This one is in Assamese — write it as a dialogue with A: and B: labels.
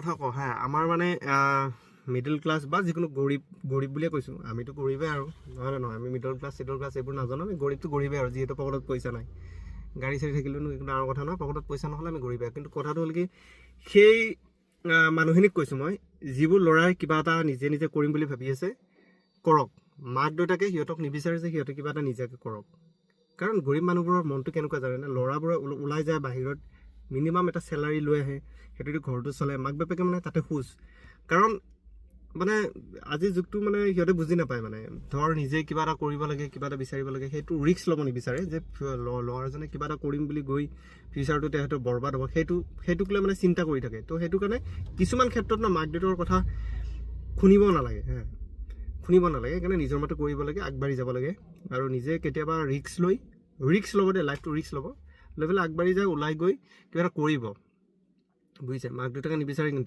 A: কথা কওঁ হা আমাৰ মানে মিডল ক্লাছ বা যিকোনো গৰীব বুলিয়ে কৈছোঁ আমিতো গৰীবেই আৰু নহয় আমি মিডল ক্লাছ এইবোৰ নাজানো আমি গৰীবটো গৰীবেই আৰু যিহেতু পকেটত পইচা নাই গাড়ী চাড়ী থাকিলেও একো ডাঙৰ কথা নহয় পকেটত পইচা নহ'লে আমি গৰীবেই কিন্তু কথাটো হ'ল কি সেই মানুহখিনিক কৈছোঁ মই যিবোৰ ল'ৰাই কিবা এটা নিজে নিজে কৰিম বুলি ভাবি আছে কৰক মাক দেউতাকে সিহঁতক নিবিচাৰে যে সিহঁতে কিবা এটা নিজাকৈ কৰক কাৰণ গৰীব মানুহবোৰৰ মনটো কেনেকুৱা জানেনে ল'ৰাবোৰে ওলাই যায় বাহিৰত মিনিমাম এটা চেলাৰী লৈ আহে সেইটোদি ঘৰটো চলে মাক বাপেকে মানে তাতে খোজ কাৰণ মানে আজিৰ যুগটো মানে সিহঁতে বুজি নাপায় মানে ধৰ নিজে কিবা এটা কৰিব লাগে কিবা এটা বিচাৰিব লাগে সেইটো ৰিস্ক ল'ব নিবিচাৰে যে ল'ৰাজনে কিবা এটা কৰিম বুলি গৈ ফিউচাৰটো তেহেঁতৰ বৰবাদ হ'ব সেইটোক লৈ মানে চিন্তা কৰি থাকে তো সেইটো কাৰণে কিছুমান ক্ষেত্ৰত ন মাক দেউতাকৰ কথা শুনিব নালাগে সেইকাৰণে নিজৰ মতে কৰিব লাগে আগবাঢ়ি যাব লাগে আৰু নিজে কেতিয়াবা ৰিস্ক ল'ব দে লাইফটো ৰিস্ক ল'ব লৈ পেলাই আগবাঢ়ি যায় ওলাই গৈ কিবা এটা কৰিব বুজিছে মাক দেউতাকে নিবিচাৰে কিন্তু